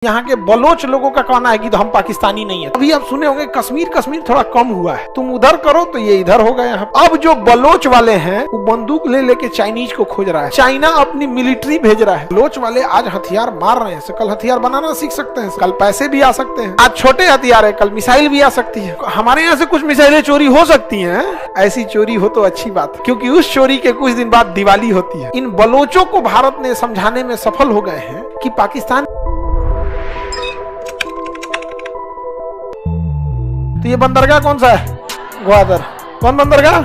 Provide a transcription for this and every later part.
यहाँ के बलोच लोगों का कहना है कि तो हम पाकिस्तानी नहीं है। अभी आप सुने होंगे कश्मीर थोड़ा कम हुआ है, तुम उधर करो तो ये इधर हो गए। यहाँ अब जो बलोच वाले हैं वो बंदूक ले लेके चाइनीज को खोज रहा है, चाइना अपनी मिलिट्री भेज रहा है। बलोच वाले आज हथियार मार रहे हैं, कल हथियार बनाना सीख सकते हैं, कल पैसे भी आ सकते हैं। आज छोटे हथियार है, कल मिसाइल भी आ सकती है। हमारे यहाँ से कुछ मिसाइलें चोरी हो सकती है, ऐसी चोरी हो तो अच्छी बात, क्योंकि उस चोरी के कुछ दिन बाद दिवाली होती है। इन बलोचों को भारत ने समझाने में सफल हो गए हैं कि पाकिस्तान, तो ये बंदरगाह कौन सा है? ग्वादर। कौन बंदरगाह?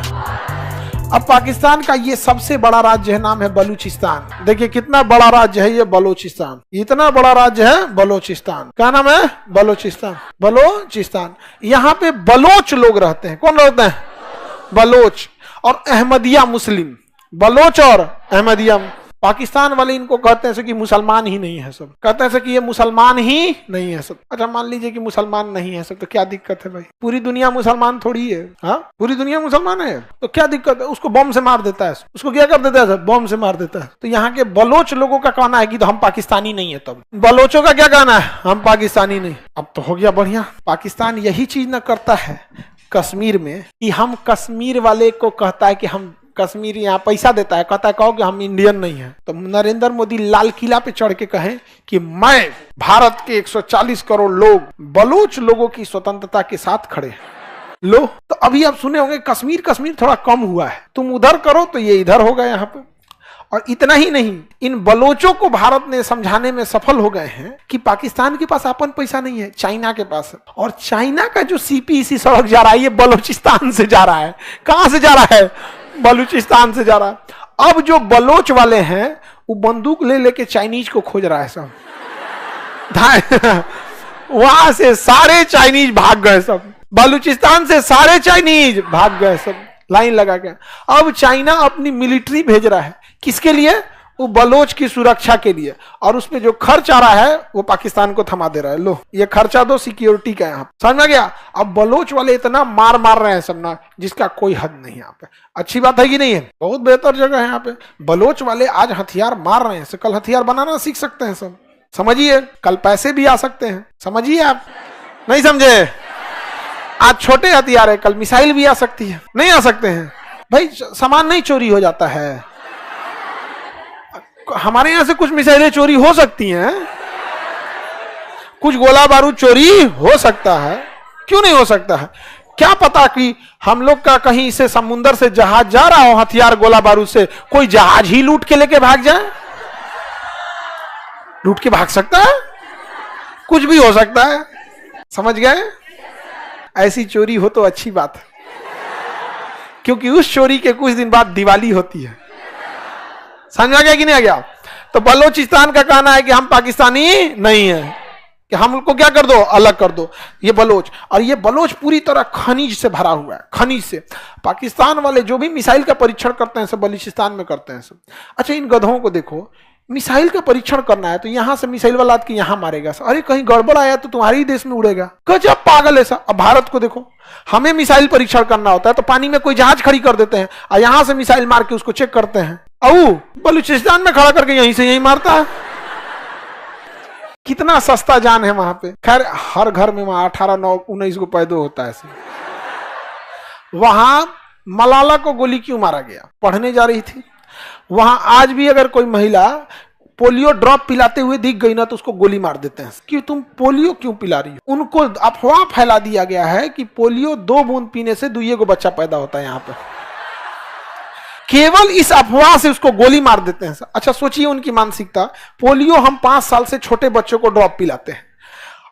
अब पाकिस्तान का ये सबसे बड़ा राज्य है, नाम है बलूचिस्तान। देखिए कितना बड़ा राज्य है ये बलूचिस्तान, इतना बड़ा राज्य है बलूचिस्तान। क्या नाम है? बलूचिस्तान। बलूचिस्तान, यहाँ पे बलोच लोग रहते हैं। कौन रहते हैं? बलोच और अहमदिया मुस्लिम। बलोच और अहमदिया। पाकिस्तान वाले इनको कहते हैं कि मुसलमान ही नहीं है सब, कहते हैं कि ये मुसलमान ही नहीं है सब। अच्छा मान लीजिए कि मुसलमान नहीं है सब, तो क्या दिक्कत है भाई? पूरी दुनिया मुसलमान थोड़ी है। हाँ, पूरी दुनिया मुसलमान है तो क्या दिक्कत है? उसको बम से मार देता है, उसको क्या कर देता है? बम से मार देता है। तो यहाँ के बलोच लोगों का कहना है कि तो हम पाकिस्तानी नहीं है। तब बलोचों का क्या कहना है? हम पाकिस्तानी नहीं। अब तो हो गया बढ़िया। पाकिस्तान यही चीज न करता है कश्मीर में कि हम कश्मीर वाले को कहता है कि हम कश्मीर, यहाँ पैसा देता है, कहता है कहो कि हम इंडियन नहीं है। तो नरेंद्र मोदी लाल किला पे चढ़ के कहें कि मैं भारत के 140 करोड़ लोग बलूच लोगों की स्वतंत्रता के साथ खड़े हैं। लो, तो अभी आप सुने होंगे कश्मीर थोड़ा कम हुआ है, तुम उधर करो तो ये इधर हो गए यहाँ पे। और इतना ही नहीं, इन बलोचों को भारत ने समझाने में सफल हो गए हैं कि पाकिस्तान के पास अपन पैसा नहीं है, चाइना के पास है। और चाइना का जो सीपीसी सड़क जा रहा है ये बलूचिस्तान से जा रहा है। कहां से जा रहा है? बलूचिस्तान से जा रहा है। अब जो बलोच वाले हैं वो बंदूक ले लेके चाइनीज को खोज रहा है सब। वहां से सारे चाइनीज भाग गए सब, बलूचिस्तान से सारे चाइनीज भाग गए सब लाइन लगा के। अब चाइना अपनी मिलिट्री भेज रहा है, किसके लिए? वो बलोच की सुरक्षा के लिए। और उसमें जो खर्च आ रहा है वो पाकिस्तान को थमा दे रहा है। लो, ये खर्चा दो सिक्योरिटी का। यहाँ समझ में गया? अब बलोच वाले इतना मार रहे हैं सब ना, जिसका कोई हद नहीं। यहाँ पे अच्छी बात है कि नहीं है? बहुत बेहतर जगह है यहाँ पे। बलोच वाले आज हथियार मार रहे हैं, कल हथियार बनाना सीख सकते हैं सब। समझिए, कल पैसे भी आ सकते हैं। समझिए, आप नहीं समझे? आज छोटे हथियार है, कल मिसाइल भी आ सकती है। नहीं आ सकते हैं भाई, सामान नहीं चोरी हो जाता है। हमारे यहां से कुछ मिसाइलें चोरी हो सकती हैं, कुछ गोला बारूद चोरी हो सकता है, क्यों नहीं हो सकता है? क्या पता कि हम लोग का कहीं से समुद्र से जहाज जा रहा हो हथियार गोला बारूद से, कोई जहाज ही लूट के लेके भाग जाए। लूट के भाग सकता है, कुछ भी हो सकता है। समझ गए? ऐसी चोरी हो तो अच्छी बात है, क्योंकि उस चोरी के कुछ दिन बाद दिवाली होती है। समझ गया कि नहीं आ गया? तो बलूचिस्तान का कहना है कि हम पाकिस्तानी नहीं है, कि हम को क्या कर दो? अलग कर दो। ये बलोच, और ये बलोच पूरी तरह खनिज से भरा हुआ है, खनिज से। पाकिस्तान वाले जो भी मिसाइल का परीक्षण करते हैं सब बलूचिस्तान में करते हैं सब। अच्छा, इन गधों को देखो, मिसाइल का परीक्षण करना है तो यहां से मिसाइल वाला कि यहां मारेगा। अरे कहीं गड़बड़ आया तो तुम्हारे ही देश में उड़ेगा। गजब पागल ऐसा। अब भारत को देखो, हमें मिसाइल परीक्षण करना होता है तो पानी में कोई जहाज खड़ी कर देते हैं और यहां से मिसाइल मार के उसको चेक करते हैं। बलूचिस्तान में खड़ा करके यहीं से यहीं मारता है। कितना सस्ता जान है वहां पे। खैर, हर घर में वहां 18, 9, 19 को पैदा होता है। वहां मलाला को गोली क्यों मारा गया? पढ़ने जा रही थी। वहां आज भी अगर कोई महिला पोलियो ड्रॉप पिलाते हुए दिख गई ना तो उसको गोली मार देते हैं कि तुम पोलियो क्यों पिला रही हो। उनको अफवाह फैला दिया गया है कि पोलियो 2 बूंद पीने से 2 को बच्चा पैदा होता है। यहाँ पे केवल इस अफवाह से उसको गोली मार देते हैं। अच्छा सोचिए उनकी मानसिकता। पोलियो हम 5 साल से छोटे बच्चों को ड्रॉप पिलाते हैं,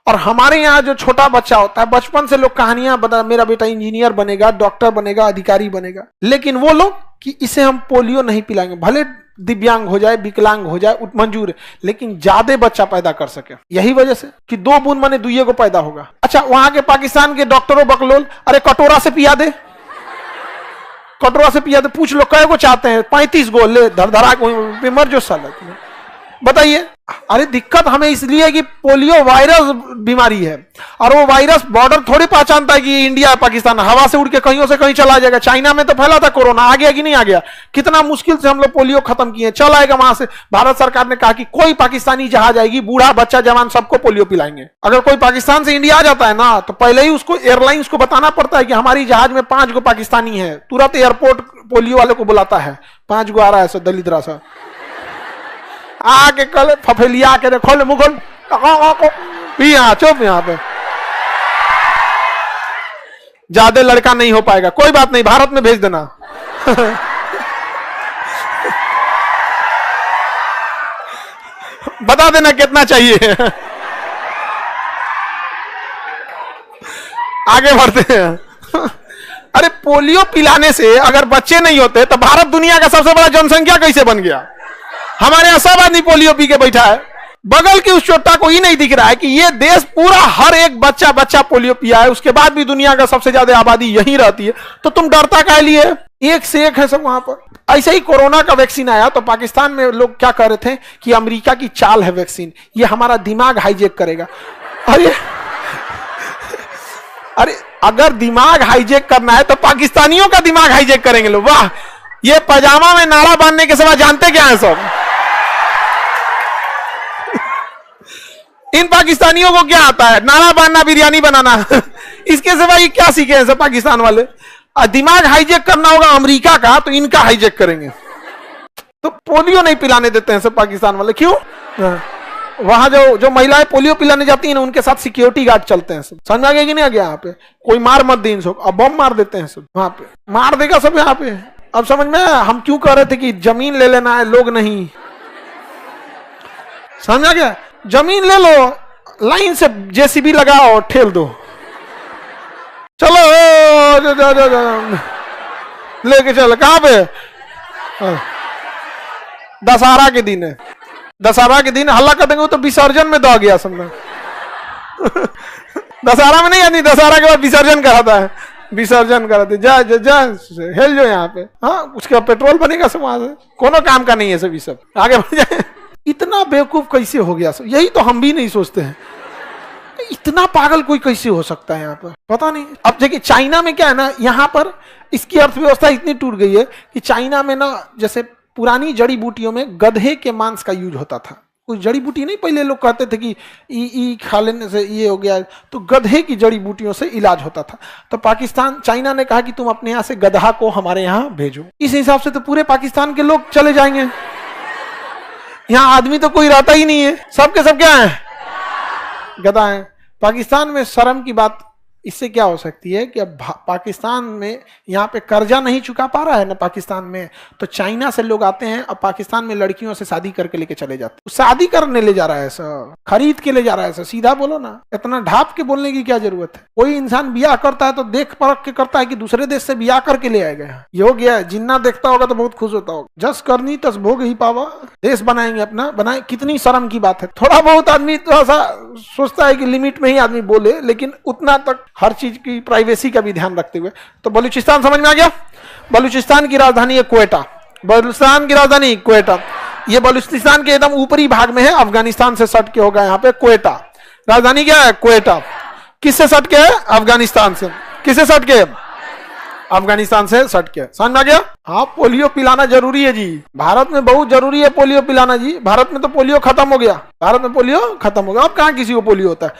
और हमारे यहाँ जो छोटा बच्चा होता है बचपन से लोग कहानियां बता, मेरा बेटा इंजीनियर बनेगा, डॉक्टर बनेगा, अधिकारी बनेगा। लेकिन वो लोग कि इसे हम पोलियो नहीं पिलाएंगे, भले दिव्यांग हो जाए, विकलांग हो जाए, मंजूर है, लेकिन ज्यादा बच्चा पैदा कर सके। यही वजह से कि 2 बूंद माने 2 को पैदा होगा। अच्छा, वहां के पाकिस्तान के डॉक्टरों बकलोल, अरे कटोरा से पिया दे, कटोरा से पिया दे। पूछ लो कै को चाहते हैं? 35 गो ले, धर धरा मर जो साल बताइए। अरे दिक्कत हमें इसलिए कि पोलियो वायरस बीमारी है, और वो वायरस बॉर्डर थोड़ी पहचानता है कि इंडिया पाकिस्तान, हवा से उड़ के कहीं से कहीं चला जाएगा। चाइना में तो फैला था कोरोना, आ गया कि नहीं आ गया? कितना मुश्किल से हम लोग पोलियो खत्म किए, चल आएगा वहां से। भारत सरकार ने कहा कि कोई पाकिस्तानी जहाज आएगी, बूढ़ा बच्चा जवान सबको पोलियो पिलाएंगे। अगर कोई पाकिस्तान से इंडिया आ जाता है ना, तो पहले ही उसको एयरलाइंस को बताना पड़ता है कि हमारी जहाज में 5 गो पाकिस्तानी है। तुरंत एयरपोर्ट पोलियो वाले को बुलाता है, 5 गो आ रहा है दलिद्रा सा, आके कल फफेलिया के खोल मुंह खोल, चुप। यहाँ पे ज्यादा लड़का नहीं हो पाएगा, कोई बात नहीं, भारत में भेज देना। बता देना कितना चाहिए। आगे बढ़ते हैं। अरे पोलियो पिलाने से अगर बच्चे नहीं होते तो भारत दुनिया का सबसे बड़ा जनसंख्या कैसे बन गया? हमारे यहां सब आदमी पोलियो पी के बैठा है, बगल की उस चोटा को ही नहीं दिख रहा है कि ये देश पूरा हर एक बच्चा पोलियो पिया है, उसके बाद भी दुनिया का सबसे ज्यादा आबादी यहीं रहती है। तो तुम डरता काहे लिए? एक से एक है सब वहां पर। ऐसे ही कोरोना का वैक्सीन आया तो पाकिस्तान में लोग क्या कर रहे थे कि अमेरिका की चाल है वैक्सीन, ये हमारा दिमाग हाईजेक करेगा। अरे अगर दिमाग हाईजेक करना है तो पाकिस्तानियों का दिमाग हाईजेक करेंगे लोग। वाह, ये पजामा में नाड़ा बांधने के सिवा जानते क्या है सब? इन पाकिस्तानियों को क्या आता है? नाड़ा बांधना, बिरयानी बनाना। इसके सिवा ये क्या सीखे हैं सब पाकिस्तान वाले? दिमाग हाईजेक करना होगा अमेरिका का, तो इनका हाईजेक करेंगे। तो पोलियो नहीं पिलाने देते हैं सब पाकिस्तान वाले, क्यों? वहां जो महिलाएं पोलियो पिलाने जाती हैं ना, उनके साथ सिक्योरिटी गार्ड चलते हैं सब। समझ आ गया कि नहीं आ गया? यहाँ पे कोई मार मत दे सब, अब बम मार देते हैं सब, वहां पे मार देगा सब यहाँ पे। अब समझ में हम क्यों कह रहे थे कि जमीन ले लेना है, लोग नहीं। समझ आ गया? जमीन ले लो, लाइन से जेसीबी लगाओ, ठेल दो, चलो लेके चलो। कहां पे? दशहरा के दिन है, दशहरा के दिन हल्ला कर देंगे तो विसर्जन में दो गया समझ। दशहरा में नहीं आदमी, दशहरा के बाद विसर्जन कराता है, विसर्जन कराते जा हेल जो यहाँ पे। हाँ, उसका पेट्रोल बनेगा सब, वहां से कोनो काम का नहीं है सब। ये सब आगे बढ़ जाए। इतना बेवकूफ कैसे हो गया सब? यही तो हम भी नहीं सोचते हैं, इतना पागल कोई कैसे हो सकता है यहाँ पर, पता नहीं। अब देखिए चाइना में क्या है ना, यहाँ पर इसकी अर्थव्यवस्था इतनी टूट गई है कि चाइना में ना, जैसे पुरानी जड़ी बूटियों में गधे के मांस का यूज होता था। कोई जड़ी बूटी नहीं, पहले लोग कहते थे कि ई खा लेने से ये हो गया, तो गधे की जड़ी बूटियों से इलाज होता था। तो चाइना ने कहा कि तुम अपने यहाँ से गधा को हमारे यहाँ भेजो। इस हिसाब से तो पूरे पाकिस्तान के लोग चले जाएंगे, यहाँ आदमी तो कोई रहता ही नहीं है, सबके सब क्या है? गधा है। पाकिस्तान में शर्म की बात इससे क्या हो सकती है कि अब पाकिस्तान में यहाँ पे कर्जा नहीं चुका पा रहा है ना पाकिस्तान में, तो चाइना से लोग आते हैं और पाकिस्तान में लड़कियों से शादी करके लेके चले जाते हैं। शादी करने ले जा रहा है सर, खरीद के ले जा रहा है सर। सीधा बोलो ना, इतना ढाप के बोलने की क्या जरूरत है? कोई इंसान बियाह करता है तो देख परख के करता है कि दूसरे देश से बियाह करके ले आएगा। ये हो गया, जिन्ना देखता होगा तो बहुत खुश होता होगा। जस करनी तस भोग ही पावा, देश बनाएंगे अपना, बनाए। कितनी शर्म की बात है। थोड़ा बहुत आदमी तो ऐसा सोचता है कि लिमिट में ही आदमी बोले, लेकिन उतना तक हर चीज की प्राइवेसी का भी ध्यान रखते हुए। तो बलूचिस्तान समझ में आ गया? बलूचिस्तान की राजधानी है क्वेटा। बलूचिस्तान की राजधानी क्वेटा। ये बलूचिस्तान के एकदम ऊपरी भाग में है, अफगानिस्तान से सट के होगा यहाँ पे क्वेटा। राजधानी क्या है? क्वेटा। किससे सट के है? अफगानिस्तान से। किससे सट के? अफगानिस्तान से सट के। समझ में आ गया? हाँ, पोलियो पिलाना जरूरी है जी, भारत में बहुत जरूरी है पोलियो पिलाना जी। भारत में तो पोलियो खत्म हो गया, भारत में पोलियो खत्म हो गया। अब कहाँ किसी को पोलियो होता है?